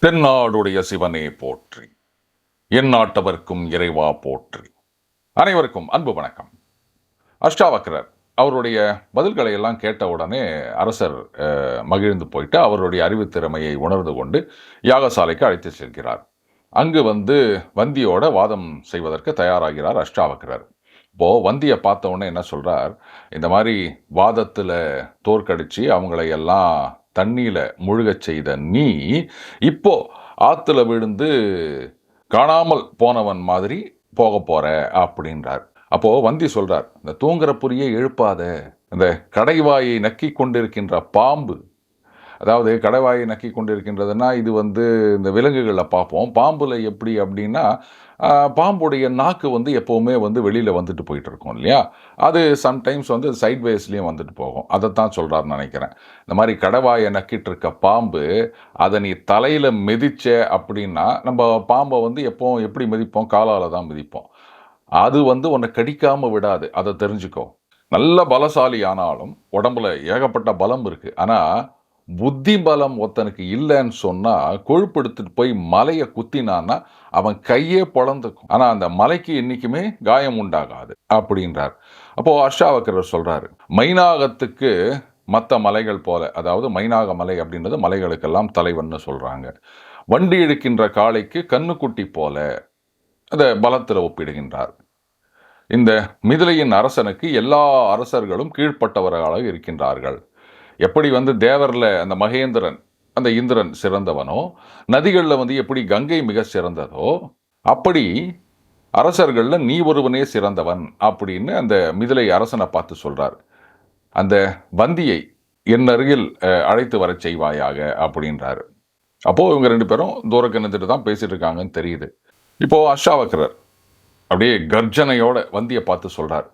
தென்னாடுடைய சிவனே போற்றி, என் நாட்டவர்க்கும் இறைவா போற்றி. அனைவருக்கும் அன்பு வணக்கம். அஷ்டாவக்ரர் அவருடைய பதில்களை எல்லாம் கேட்ட உடனே அரசர் மகிழ்ந்து போயிட்டு அவருடைய அறிவுத்திறமையை உணர்ந்து கொண்டு யாகசாலைக்கு அழைத்து செல்கிறார். அங்கு வந்தியோட வாதம் செய்வதற்கு தயாராகிறார் அஷ்டாவக்ரர். இப்போ வந்தியை பார்த்த உடனே என்ன சொல்றார், இந்த மாதிரி வாதத்துல தோற்கடிச்சு அவங்களை எல்லாம் தண்ணியில முழுகச் செய்த நீ இப்போ ஆத்துல விழுந்து காணாமல் போனவன் மாதிரி போக போற அப்படின்றார். அப்போ வந்தி சொல்றார், இந்த தூங்குற புரியை எழுப்பாத, இந்த கடைவாயை நக்கி கொண்டிருக்கின்ற பாம்பு, அதாவது கடைவாயை நக்கி கொண்டிருக்கின்றதுன்னா இது இந்த விலங்குகளில் பார்ப்போம். பாம்புல எப்படி அப்படின்னா பாம்புடைய நாக்கு எப்போவுமே வெளியில் வந்துட்டு போயிட்டு இருக்கும் இல்லையா, அது சம்டைம்ஸ் சைட்வேஸ்லேயும் வந்துட்டு போகும். அதைத்தான் சொல்கிறாருன்னு நினைக்கிறேன். இந்த மாதிரி கடைவாயை நக்கிட்டு இருக்க பாம்பு, அதை நீ தலையில் மிதிச்ச அப்படின்னா, நம்ம பாம்பை எப்போவும் எப்படி மிதிப்போம், காலால் தான் மிதிப்போம். அது உன்னை கடிக்காமல் விடாது, அதை தெரிஞ்சுக்கோ. நல்ல பலசாலி ஆனாலும் உடம்புல ஏகப்பட்ட பலம் இருக்குது, ஆனால் புத்தி பலம் ஒருத்தனுக்கு இல்லைன்னு சொன்னால் கொழுப்பு எடுத்துட்டு போய் மலையை குத்தினான்னா அவன் கையே பொழந்துக்கும், ஆனால் அந்த மலைக்கு என்றைக்குமே காயம் உண்டாகாது அப்படின்றார். அப்போது அஷ்டாவக்ரர் சொல்கிறாரு, மைனாகத்துக்கு மற்ற மலைகள் போல, அதாவது மைனாக மலை அப்படின்றது மலைகளுக்கெல்லாம் தலைவன்னு சொல்கிறாங்க. வண்டி எடுக்கின்ற காளைக்கு கண்ணுக்குட்டி போல அதை பலத்தில் ஒப்பிடுகின்றார். இந்த மிதிலையின் அரசனுக்கு எல்லா அரசர்களும் கீழ்ப்பட்டவர்களாக இருக்கின்றார்கள். எப்படி தேவரில் அந்த மகேந்திரன், அந்த இந்திரன் சிறந்தவனோ, நதிகளில் எப்படி கங்கை மிக சிறந்ததோ, அப்படி அரசர்களில் நீ ஒருவனே சிறந்தவன் அப்படின்னு அந்த மிதிலை அரசனை பார்த்து சொல்றார். அந்த வந்தியை என் அருகில் அழைத்து வர செய்வாயாக அப்படின்றாரு. அப்போ இவங்க ரெண்டு பேரும் தூரக்கு நின்றுட்டு தான் பேசிட்டு இருக்காங்கன்னு தெரியுது. இப்போ அஷ்டாவக்ரர் அப்படியே கர்ஜனையோட வந்தியை பார்த்து சொல்றார்,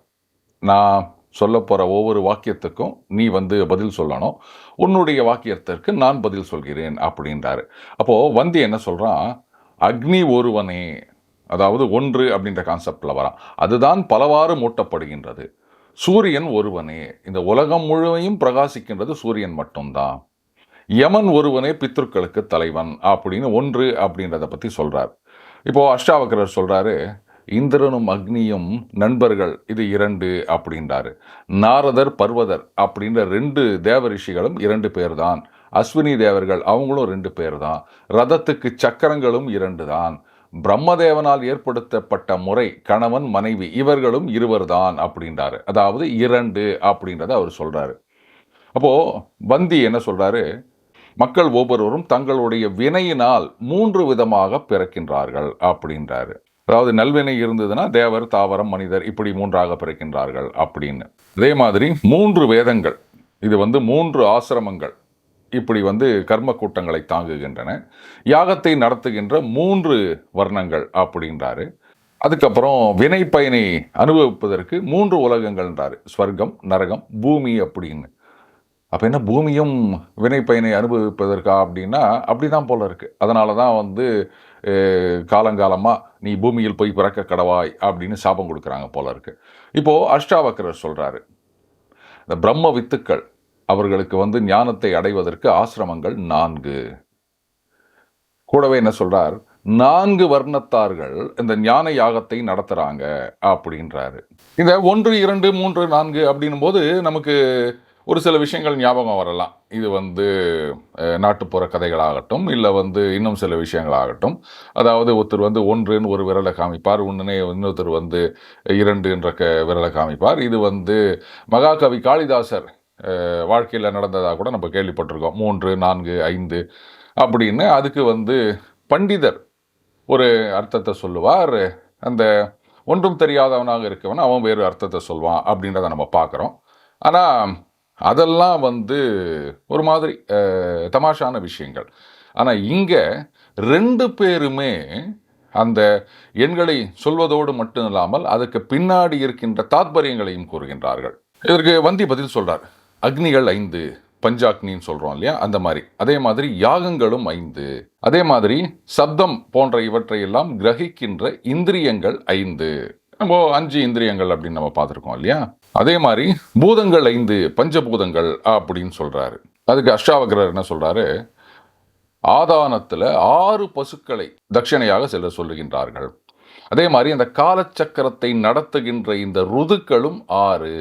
நான் சொல்ல போகிற ஒவ்வொரு வாக்கியத்துக்கும் நீ பதில் சொல்லணும், உன்னுடைய வாக்கியத்திற்கு நான் பதில் சொல்கிறேன் அப்படின்றாரு. அப்போது வந்தி என்ன சொல்கிறான், அக்னி ஒருவனே, அதாவது ஒன்று அப்படின்ற கான்செப்டில் வரான், அதுதான் பலவாறு மூட்டப்படுகின்றது. சூரியன் ஒருவனே, இந்த உலகம் முழுமையும் பிரகாசிக்கின்றது சூரியன் மட்டும்தான். யமன் ஒருவனே பித்ருக்களுக்கு தலைவன் அப்படின்னு ஒன்று அப்படின்றத பற்றி சொல்கிறார். இப்போது அஷ்டாவக்ரர் சொல்கிறாரு, இந்திரனும் அக்னியும் நண்பர்கள், இது 2 அப்படின்றாரு. நாரதர் பர்வதர் அப்படின்ற 2 தேவ ரிஷிகளும் 2 பேர் தான். அஸ்வினி தேவர்கள் அவங்களும் 2 பேர் தான். ரதத்துக்கு சக்கரங்களும் 2 தான். பிரம்மதேவனால் ஏற்படுத்தப்பட்ட முறை கணவன் மனைவி இவர்களும் 2 தான் அப்படின்றாரு. அதாவது 2 அப்படின்றத அவர் சொல்றாரு. அப்போ வந்தி என்ன சொல்றாரு, மக்கள் ஒவ்வொருவரும் தங்களுடைய வினையினால் 3 விதமாக பிறக்கின்றார்கள் அப்படின்றாரு. அதாவது நல்வினை இருந்ததுன்னா தேவர், தாவரம், மனிதர், இப்படி 3ஆக பிறக்கின்றார்கள் அப்படின்னு. அதே மாதிரி 3 வேதங்கள், இது 3 ஆசிரமங்கள், இப்படி கர்ம கூட்டங்களை தாங்குகின்றன. யாகத்தை நடத்துகின்ற 3 வர்ணங்கள் அப்படின்றாரு. அதுக்கப்புறம் வினை பயனை அனுபவிப்பதற்கு 3 உலகங்கள்ன்றாரு, ஸ்வர்க்கம், நரகம், பூமி அப்படின்னு. அப்போ என்ன, பூமியும் வினை பயனை அனுபவிப்பதற்கா அப்படின்னா அப்படிதான் போல இருக்கு. அதனால தான் காலங்காலமாக நீ பூமியில் போய் பிறக்க கடவாய் அப்படின்னு சாபம் கொடுக்குறாங்க போல இருக்கு. இப்போது அஷ்டாவக்ரர் சொல்கிறாரு, இந்த பிரம்ம வித்துக்கள் அவர்களுக்கு ஞானத்தை அடைவதற்கு ஆசிரமங்கள் 4. கூடவே என்ன சொல்கிறார், 4 வர்ணத்தார்கள் இந்த ஞான யாகத்தை நடத்துகிறாங்க அப்படின்றாரு. இந்த 1, 2, 3, 4 அப்படின்னும் போது நமக்கு ஒரு சில விஷயங்கள் ஞாபகம் வரலாம். இது நாட்டுப்புற கதைகளாகட்டும், இல்லை இன்னும் சில விஷயங்களாகட்டும். அதாவது ஒருத்தர் 1ன்னு ஒரு விரலை காமிப்பார், இன்னொருத்தர் 2 என்ற விரலை காமிப்பார். இது மகாகவி காளிதாசர் வாழ்க்கையில் நடந்ததாக கூட நம்ம கேள்விப்பட்டிருக்கோம். 3, 4, 5 அப்படின்னு. அதுக்கு பண்டிதர் ஒரு அர்த்தத்தை சொல்லுவார், அந்த ஒன்றும் தெரியாதவனாக இருக்கவன் அவன் வேறு அர்த்தத்தை சொல்வான் அப்படின்றத நம்ம பார்க்குறோம். ஆனால் அதெல்லாம் ஒரு மாதிரி தமாஷான விஷயங்கள். ஆனால் இங்கே 2 பேருமே அந்த எண்களை சொல்வதோடு மட்டும் இல்லாமல் அதுக்கு பின்னாடி இருக்கின்ற தாத்பரியங்களையும் கூறுகின்றார்கள். இதற்கு வந்தி பதில் சொல்றார், அக்னிகள் 5, பஞ்சாக்னின்னு சொல்கிறோம் இல்லையா, அந்த மாதிரி. அதே மாதிரி யாகங்களும் 5. அதே மாதிரி சப்தம் போன்ற இவற்றையெல்லாம் கிரகிக்கின்ற இந்திரியங்கள் 5. நம்ம 5 இந்திரியங்கள் அப்படின்னு நம்ம பார்த்துருக்கோம் இல்லையா. அதே மாதிரி பூதங்கள் 5, பஞ்சபூதங்கள் அப்படின்னு சொல்கிறாரு. அதுக்கு அஷ்டாவக்ரர் என்ன சொல்கிறாரு, ஆதானத்தில் 6 பசுக்களை தட்சணையாக செல்ல சொல்லுகின்றார்கள். அதே மாதிரி அந்த காலச்சக்கரத்தை நடத்துகின்ற இந்த ருதுக்களும் 6.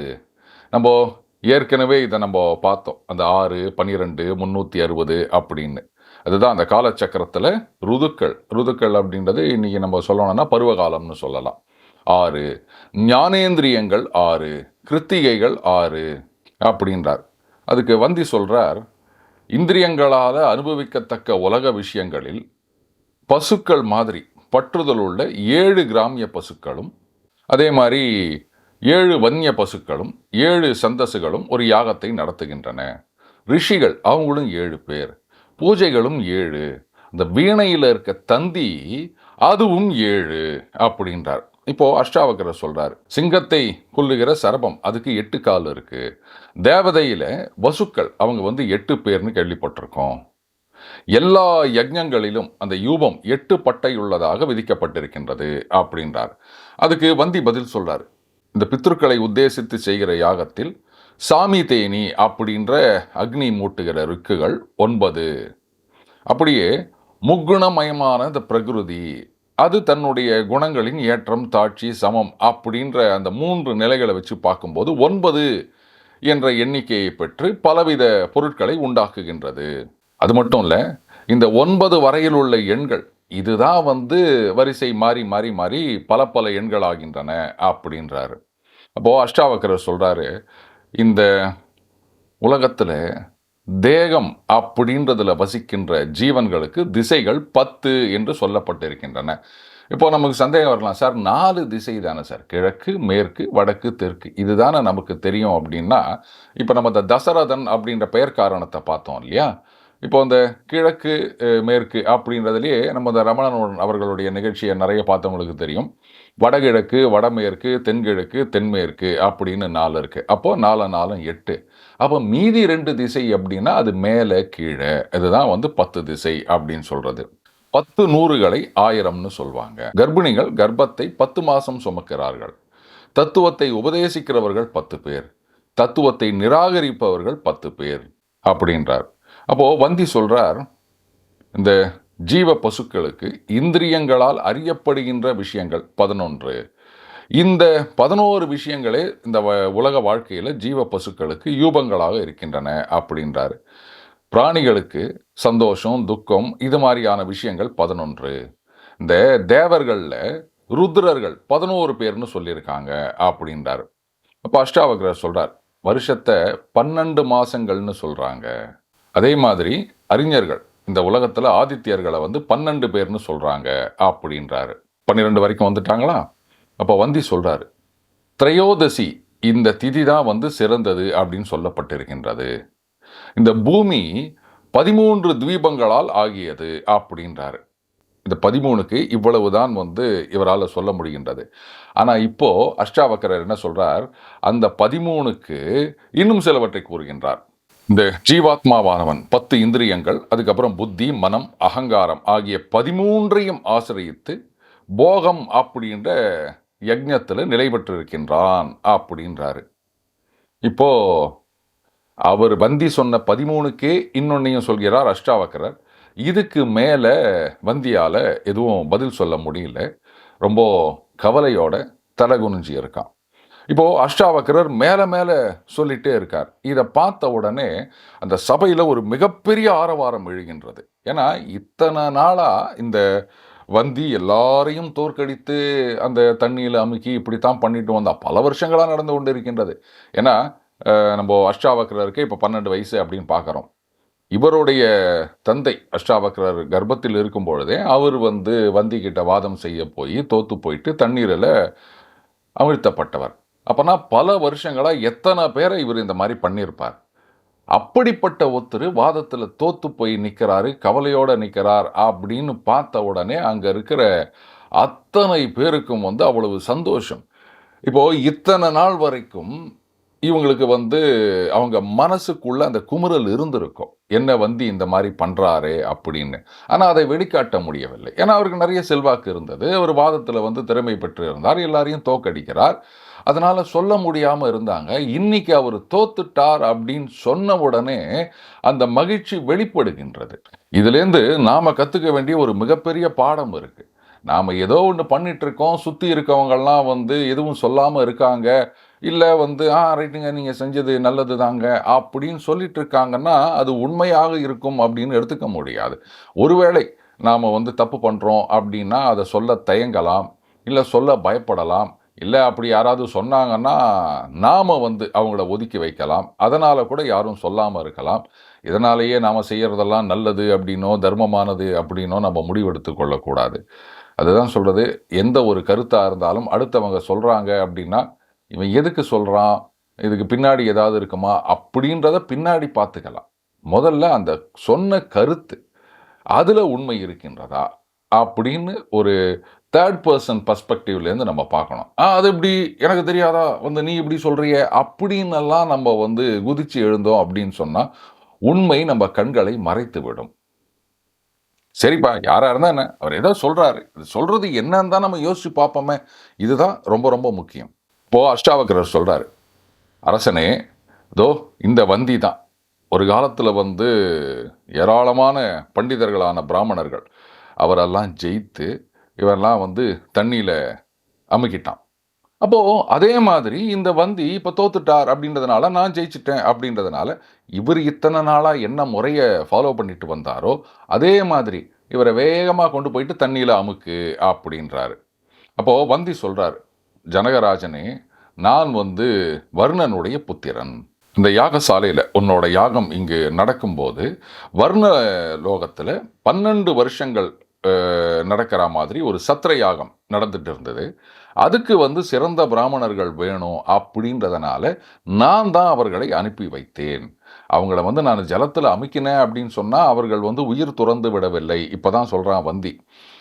நம்ம ஏற்கனவே இதை நம்ம பார்த்தோம். அந்த 6, 12, 360 அப்படின்னு. அதுதான் அந்த காலச்சக்கரத்தில் ருதுக்கள் அப்படின்றது இன்னைக்கு நம்ம சொல்லணும்னா பருவகாலம்னு சொல்லலாம். 6 ஞானேந்திரியங்கள், 6 கிருத்திகைகள், 6 அப்படின்றார். அதுக்கு வந்தி சொல்றார், இந்திரியங்களால் அனுபவிக்கத்தக்க உலக விஷயங்களில் பசுக்கள் மாதிரி பற்றுதல் உள்ள 7 கிராமிய பசுக்களும், அதே மாதிரி 7 வன்னிய பசுக்களும் 7 சந்தசுகளும் ஒரு யாகத்தை நடத்துகின்றன. ரிஷிகள் அவங்களும் 7 பேர், பூஜைகளும் 7, அந்த வீணையில் இருக்க தந்தி அதுவும் 7 அப்படின்றார். இப்போ அஷ்டாவக்கரர் சொல்றார், சிங்கத்தை கொல்லுகிற சரபம் அதுக்கு 8 கால் இருக்கு. தேவதையில வசுக்கள் அவங்க 8 பேர்னு கேள்விப்பட்டிருக்கோம். எல்லா யஜ்ஞங்களிலும் அந்த யூபம் 8 பட்டையுள்ளதாக விதிக்கப்பட்டிருக்கின்றது அப்படின்றார். அதுக்கு வந்தி பதில் சொல்றார், இந்த பித்ருக்களை உத்தேசித்து செய்கிற யாகத்தில் சாமி தேனி அப்படின்ற அக்னி மூட்டுகிற ரிக்குகள் 9. அப்படியே முக்குணமயமான இந்த பிரகிருதி அது தன்னுடைய குணங்களின் ஏற்றம் தாட்சி சமம் அப்படின்ற அந்த 3 நிலைகளை வச்சு பார்க்கும்போது 9 என்ற எண்ணிக்கையை பெற்று பலவித பொருட்களை உண்டாக்குகின்றது. அது மட்டும் இல்லை, இந்த 9 வரையில் உள்ள எண்கள் இதுதான் வரிசை மாறி மாறி மாறி பல பல எண்கள் ஆகின்றன அப்படின்றாரு. அப்போது அஷ்டாவக்கரர் சொல்கிறாரு, இந்த உலகத்தில் தேகம் அப்படின்றதுல வசிக்கின்ற ஜீவன்களுக்கு திசைகள் 10 என்று சொல்லப்பட்டிருக்கின்றன. இப்போ நமக்கு சந்தேகம் வரலாம், சார் 4 திசை தானே சார், கிழக்கு மேற்கு வடக்கு தெற்கு இதுதானே நமக்கு தெரியும் அப்படின்னா, இப்போ நம்ம இந்த தசரதன் அப்படின்ற பெயர் காரணத்தை பார்த்தோம் இல்லையா. இப்போ அந்த கிழக்கு மேற்கு அப்படின்றதுலேயே நம்ம இந்த ரமணன் அவர்களுடைய நிகழ்ச்சியை நிறைய பார்த்தவங்களுக்கு தெரியும். வடகிழக்கு வடமேற்கு தென்கிழக்கு தென்மேற்கு அப்படின்னு 4 இருக்குது. அப்போது 4 4 8. அப்போ மீதி 2 திசை அப்படின்னா அது மேலே கீழே, இதுதான் 10 திசை அப்படின்னு சொல்கிறது. 10 நூறுகளை 1000ன்னு சொல்லுவாங்க. கர்ப்பிணிகள் கர்ப்பத்தை 10 மாதம் சுமக்கிறார்கள். தத்துவத்தை உபதேசிக்கிறவர்கள் 10 பேர், தத்துவத்தை நிராகரிப்பவர்கள் 10 பேர் அப்படின்றார். அப்போது வந்தி சொல்கிறார், இந்த ஜீவ பசுக்களுக்கு இந்திரியங்களால் அறியப்படுகின்ற விஷயங்கள் 11. இந்த 11 விஷயங்களே இந்த உலக வாழ்க்கையில் ஜீவ பசுக்களுக்கு யூபங்களாக இருக்கின்றன அப்படின்றார். பிராணிகளுக்கு சந்தோஷம் துக்கம் இது மாதிரியான விஷயங்கள் 11. இந்த தேவர்களில் ருத்ரர்கள் 11 பேர்னு சொல்லியிருக்காங்க அப்படின்றார். அப்போ அஷ்டாவக்கரர் சொல்கிறார், வருஷத்தை 12 மாதங்கள்னு சொல்கிறாங்க. அதே மாதிரி அறிஞர்கள் இந்த உலகத்தில் ஆதித்யர்களை 12 பேர்னு சொல்கிறாங்க அப்படின்றாரு. 12 வரைக்கும் வந்துட்டாங்களா? அப்போ வந்தி சொல்கிறாரு, திரையோதசி இந்த திதி தான் சிறந்தது அப்படின்னு சொல்லப்பட்டிருக்கின்றது. இந்த பூமி 13 தீபங்களால் ஆகியது அப்படின்றாரு. இந்த 13க்கு இவ்வளவு தான் இவரால் சொல்ல முடிகின்றது. ஆனால் இப்போது அஷ்டாவக்கரர் என்ன சொல்கிறார், அந்த 13க்கு இன்னும் சிலவற்றை கூறுகின்றார். இந்த ஜீவாத்மாவானவன் 10 இந்திரியங்கள், அதுக்கப்புறம் புத்தி மனம் அகங்காரம் ஆகிய 13ஐயும் ஆசிரியத்து போகம் அப்படின்ற யஜ்ஞத்தில் நிலை பெற்றிருக்கின்றான் அப்படின்றாரு. இப்போ அவர் வந்தி சொன்ன 13க்கே இன்னொன்னையும் சொல்கிறார் அஷ்டாவக்கரர். இதுக்கு மேலே வந்தியால் எதுவும் பதில் சொல்ல முடியல. ரொம்ப கவலையோட தலைகுனிஞ்சி இருக்கான். இப்போது அஷ்டாவக்கரர் மேலே மேலே சொல்லிகிட்டே இருக்கார். இதை பார்த்த உடனே அந்த சபையில் ஒரு மிகப்பெரிய ஆரவாரம் எழுகின்றது. ஏன்னா இத்தனை நாளாக இந்த வந்தி எல்லாரையும் தோற்கடித்து அந்த தண்ணியில் அமுக்கி இப்படித்தான் பண்ணிட்டு வந்தால் பல வருஷங்களாக நடந்து கொண்டு இருக்கின்றது. ஏன்னா நம்ம அஷ்டாவக்கரருக்கு இப்போ 12 வயசு அப்படின்னு பார்க்குறோம். இவருடைய தந்தை அஷ்டாவக்கரர் கர்ப்பத்தில் இருக்கும் பொழுதே அவர் வந்திக்கிட்ட வாதம் செய்ய போய் தோற்று போயிட்டு தண்ணீரில் அமிழ்த்தப்பட்டவர். அப்போனா பல வருஷங்களாக எத்தனை பேரை இவர் இந்த மாதிரி பண்ணியிருப்பார். அப்படிப்பட்ட ஒருத்தர் வாதத்தில் தோற்று போய் நிற்கிறாரு, கவலையோடு நிற்கிறார் அப்படின்னு பார்த்த உடனே அங்கே இருக்கிற அத்தனை பேருக்கும் அவ்வளவு சந்தோஷம். இப்போது இத்தனை நாள் வரைக்கும் இவங்களுக்கு வந்து அவங்க மனசுக்குள்ள அந்த குமுறல் இருந்திருக்கும். என்ன வந்தி இந்த மாரி பண்றாரே அப்படின்னு. ஆனா அதை வெளிக்காட்ட முடியவில்லை. ஏன்னா அவருக்கு நெறைய செல்வாக்கு இருந்தது. அவர் வாதத்துல வந்து திறமை பெற்று இருந்தார். எல்லாரையும் தோற்கடிக்கிறார். அதனால சொல்ல முடியாம இருந்தாங்க. இன்னைக்கு அவரு தோத்துட்டார் அப்படின்னு சொன்ன உடனே அந்த மகிழ்ச்சி வெளிப்படுகின்றது. இதிலேருந்து நாம கத்துக்க வேண்டிய ஒரு மிகப்பெரிய பாடம் இருக்கு. நாம ஏதோ ஒண்ணு பண்ணிட்டு இருக்கோம். சுத்தி இருக்கவங்கலாம் வந்து எதுவும் சொல்லாம இருக்காங்க. இல்ல வந்து, ரைட்டுங்க நீங்க செஞ்சது நல்லது தாங்க" அப்படின்னு சொல்லிட்டு இருக்காங்கன்னா, அது உண்மையாக இருக்கும் அப்படின்னு எடுத்துக்க முடியாது. ஒருவேளை நாம வந்து தப்பு பண்றோம் அப்படின்னா, அத சொல்ல தயங்கலாம். இல்ல சொல்ல பயப்படலாம். இல்ல அப்படி யாராவது சொன்னாங்கன்னா, நாம வந்து அவங்கள ஒதுக்கி வைக்கலாம். அதனால கூட யாரும் சொல்லாம இருக்கலாம். இதனாலேயே நாம செய்யறதெல்லாம் நல்லது அப்படின்னோ, தர்மமானது அப்படின்னோ நம்ம முடிவெடுத்துக் கொள்ளக்கூடாது. அதுதான் சொல்றது, எந்த ஒரு கருத்தா இருந்தாலும் அடுத்தவங்க சொல்றாங்க அப்படின்னா, இவன் எதுக்கு சொல்றான்? இதுக்கு பின்னாடி ஏதாவது இருக்குமா? அப்படின்றத பின்னாடி பார்த்துக்கலாம். முதல்ல அந்த சொன்ன கருத்து, அதுல உண்மை இருக்கின்றதா? அப்படின்னு ஒரு 3 பெர்சன் பெர்ஸ்பெக்டிவ்லேருந்து நம்ம பார்க்கணும். அது எப்படி? எனக்கு தெரியாதா? வந்து நீ இப்படி சொல்றியே? அப்படின்னெல்லாம் நம்ம வந்து குதிச்சு எழுந்தோம் அப்படின்னு சொன்னா, உண்மை நம்ம கண்களை மறைத்துவிடும். சரிப்பா, யாரா இருந்தா என்ன? அவர் ஏதோ சொல்றாரு. இது சொல்றது என்னன்னு தான் நம்ம யோசிச்சு பார்ப்போமே! இதுதான் ரொம்ப ரொம்ப முக்கியம். இப்போ அஷ்டாவக்கரர் சொல்றாரு, "அரசனே, இதோ இந்த வந்தி தான். ஒரு காலத்துல வந்து ஏராளமான பண்டிதர்களான பிராமணர்கள், அவரெல்லாம் ஜெயித்து, இவரெல்லாம் வந்து தண்ணீல அமுக்கிட்டான். அப்போ அதே மாதிரி இந்த வந்தி இப்ப தோத்துட்டார் அப்படின்றதுனால, நான் ஜெயிச்சுட்டேன் அப்படின்றதுனால, இவரு இத்தன நாளா என்ன முறைய ஃபாலோ பண்ணிட்டு வந்தாரோ, அதே மாதிரி இவர வேகமா கொண்டு போயிட்டு தண்ணீல அமுக்கு" அப்படின்றாரு. அப்போ வந்தி சொல்றாரு, "ஜனகராஜனே, நான் வந்து வருணனுடைய புத்திரன். இந்த யாகசாலையில உன்னோட யாகம் இங்கு நடக்கும்போது, வர்ண லோகத்துல 12 வருஷங்கள் நடக்கிற மாதிரி ஒரு சத்திர யாகம் நடந்துட்டு இருந்தது. அதுக்கு வந்து சிறந்த பிராமணர்கள் வேணும் அப்படின்றதுனால, நான் தான் அவர்களை அனுப்பி வைத்தேன். அவங்கள வந்து நான் ஜலத்துல அமுக்கினேன் அப்படின்னு சொன்னா, அவர்கள் வந்து உயிர் துறந்து விடவில்லை. இப்பதான் சொல்றான் வந்தி.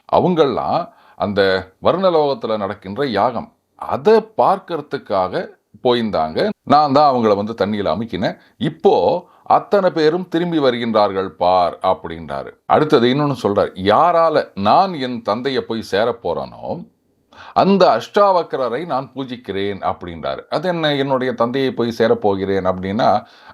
அவங்கள்லாம் அந்த வர்ணலோகத்துல நடக்கின்ற யாகம். அத பார்க்கறதுக்காக போயிருந்தாங்க. நான் தான் அவங்கள வந்து தண்ணீல அமுக்கினேன். இப்போ அத்தன பேரும் திரும்பி வருகின்றார்கள் பார் அப்படின்றாரு. அடுத்தது இன்னொன்னு சொல்றாரு. யாரால நான் என் தந்தைய போய் சேரப் போறேனோ, அந்த அஷ்டாவக்ரரை நான் பூஜிக்கிறேன் அப்படின்றாரு. அது என்ன என்னுடைய தந்தையை போய் சேரப் போகிறேன் அப்படின்னா,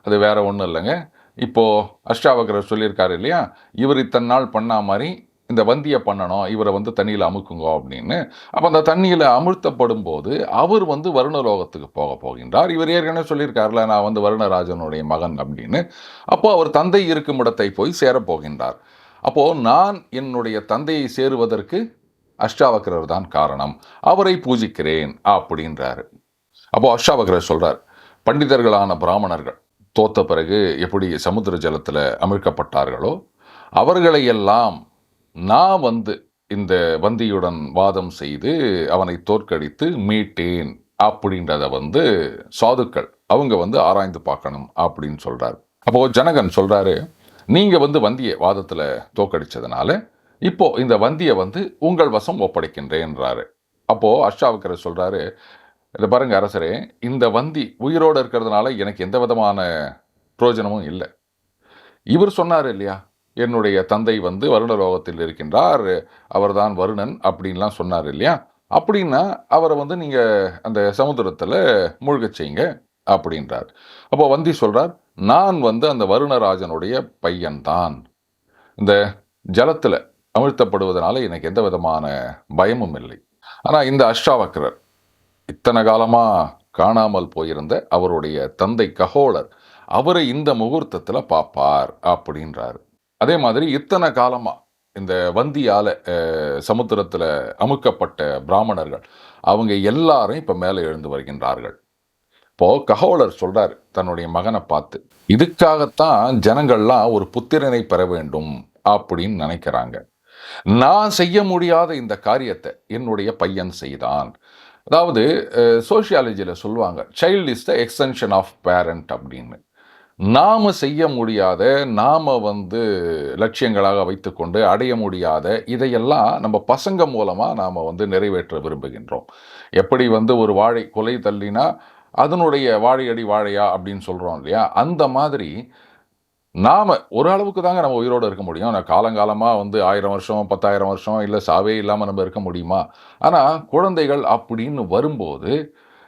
அது வேற ஒண்ணும் இல்லங்க. இப்போ அஷ்டாவக்ரர் சொல்லியிருக்காரு இல்லையா? இவர் இத்தன நாள் பண்ணா மாரி இந்த வந்திய பண்ணணும். இவர வந்து தண்ணீல அமுக்குங்கோ அப்படின்னு. அப்ப அந்த தண்ணீல அமிழ்த்தப்படும்போது, அவர் வந்து வருணலோகத்துக்கு போகின்றார். இவர் ஏற்கனவே சொல்லியிருக்கார்ல, நான் வந்து வருணராஜனுடைய மகன் அப்படின்னு. அப்போ அவர் தந்தை இருக்கும் இடத்தை போய் சேரப் போகின்றார். அப்போ நான் என்னுடைய தந்தையை சேருவதற்கு அஷ்டாவக்ரர் தான் காரணம். அவரை பூஜிக்கிறேன் அப்படின்றாரு. அப்போ அஷ்டாவக்ரர் சொல்றார், பண்டிதர்களான பிராமணர்கள் தோத்த பிறகு எப்படி சமுத்திர ஜலத்துல அமிழ்க்கப்பட்டார்களோ, அவர்களையெல்லாம் நான் வந்து இந்த வந்தியுடன் வாதம் செய்து அவனை தோற்கடித்து மீட்டேன் அப்படின்றத வந்து சாதுக்கள் அவங்க வந்து ஆராய்ந்து பார்க்கணும் அப்படின்னு சொல்றாரு. அப்போ ஜனகன் சொல்றாரு, நீங்க வந்து வந்திய வாதத்துல தோற்கடிச்சதுனால இப்போ இந்த வந்திய வந்து உங்கள் வசம் ஒப்படைக்கின்றேன்றாரு. அப்போ அஷ்டாவக்கரர் சொல்றாரு, இத பாருங்க அரசரே, இந்த வந்தி உயிரோட இருக்கிறதுனால எனக்கு எந்த விதமான பிரயோஜனமும் இல்ல. இவர் சொன்னாரு இல்லையா? என்னுடைய தந்தை வந்து வருணலோகத்தில் இருக்கின்றார். அவர்தான் வருணன் அப்படின்லாம் சொன்னாரு இல்லையா? அப்படின்னா, அவர வந்து நீங்க அந்த சமுத்திரத்துல மூழ்கச் செய்யுங்க அப்படின்றார். அப்போ வந்தி சொல்றார், நான் வந்து அந்த வருணராஜனுடைய பையன் தான். இந்த ஜலத்துல அமிழ்த்தப்படுவதனால எனக்கு எந்த விதமான பயமும் இல்லை. ஆனா இந்த அஷ்டாவக்ரர் இத்தனை காலமா காணாமல் போயிருந்த அவருடைய தந்தை ககோளர், அவரை இந்த முகூர்த்தத்துல பார்ப்பார் அப்படின்றாரு. அதே மாதிரி இத்தனை காலமா இந்த வந்தியால சமுத்திரத்துல அமுக்கப்பட்ட பிராமணர்கள், அவங்க எல்லாரும் இப்ப மேல எழுந்து வருகின்றார்கள். இப்போ ககோளர் சொல்றாரு தன்னுடைய மகனை பார்த்து, இதுக்காகத்தான் ஜனங்கள்லாம் ஒரு புத்திரனை பெற வேண்டும் அப்படின்னு நினைக்கிறாங்க. நான் செய்ய முடியாத இந்த காரியத்தை என்னுடைய பையன் செய்தான். அதாவது சோசியாலஜில சொல்லுவாங்க, child is the extension of parent அப்படின்னு. நாம செய்ய முடியாத, நாம வந்து லட்சியங்களாக வைத்துக்கொண்டு அடைய முடியாத இதையெல்லாம் நம்ம பசங்க மூலமா நாம வந்து நிறைவேற்ற விரும்புகின்றோம். எப்படி வந்து ஒரு வாழை குலை தள்ளினா அதனுடைய வாழையடி வாழையா அப்படின்னு சொல்கிறோம் இல்லையா, அந்த மாதிரி நாம ஒரு அளவுக்கு தாங்க நம்ம உயிரோட இருக்க முடியும். நான் காலங்காலமா 1000 வருஷம், 10,000 வருஷம் இல்ல சாவே இல்லாம நம்ம இருக்க முடியுமா? ஆனா, குழந்தைகள் அப்படின்னு வரும்போது,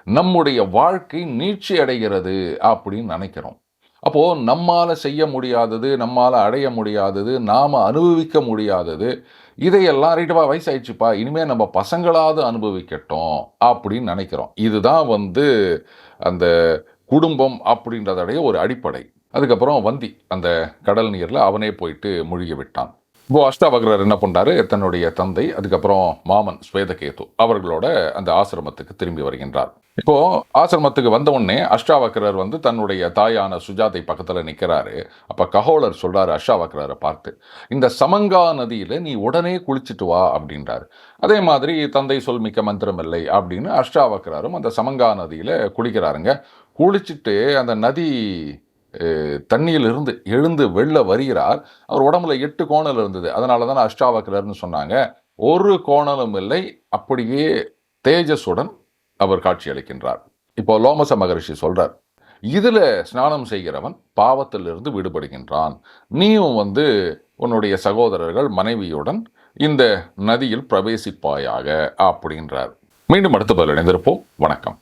நம்முடைய வாழ்க்கை நீட்சி அடைகிறது அப்படின்னு நெனைக்கிறோம். அப்போ நம்மால செய்ய முடியாதது, நம்மால அடைய முடியாதது, நாம அனுபவிக்க முடியாதது, இதையெல்லாம் ரைட்டுப்பா வயசாயிடுச்சுப்பா, இனிமே நம்ம பசங்களாவது அனுபவிக்கட்டும் அப்படின்னு நெனைக்கிறோம். இதுதான் அந்த குடும்பம் அப்படின்றதுடைய ஒரு அடிப்படை. அதுக்கப்புறம் வந்தி அந்த கடல் நீர்ல அவனே போயிட்டு முழுகி விட்டான். இப்போ அஷ்டாவக்ரர் என்ன பண்றாரு, தன்னுடைய தந்தை, அதுக்கப்புறம் மாமன் ஸ்வேதகேது அவர்களோட அந்த ஆசிரமத்துக்கு திரும்பி வருகின்றார். இப்போ ஆசிரமத்துக்கு வந்த உடனே அஷ்டாவக்ரர் தன்னுடைய தாயான சுஜாதை பக்கத்துல நிக்கிறாரு. அப்ப கஹோலர் சொல்றாரு அஷ்டாவக்ரரை பார்த்து, இந்த சமங்கா நதியில நீ உடனே குளிச்சுட்டு வா அப்படின்றாரு. அதே மாதிரி தந்தை சொல் மிக்க மந்திரம் இல்லை அப்படின்னு அஷ்டாவக்ரரும் அந்த சமங்கா நதியில குளிக்கிறாருங்க. குளிச்சுட்டு அந்த நதி தண்ணியிலிருந்து எழுந்து வெளில வருகிறார். அவர் உடம்புல 8 கோணல் இருந்தது. அதனால தான் அஷ்டாவக்ரர்னு சொன்னாங்க. ஒரு கோணலும் இல்லை. அப்படியே தேஜஸுடன் அவர் காட்சியளிக்கின்றார். இப்போ லோமச மகரிஷி சொல்றார், "இதுல ஸ்நானம் செய்கிறவன் பாவத்திலிருந்து விடுபடுகின்றான். நீயும் உன்னுடைய சகோதரர்கள், மனைவியுடன் இந்த நதியில் பிரவேசிப்பாயாக" அப்படின்றார். மீண்டும் அடுத்த பதில் இணைந்திருப்போம். வணக்கம்.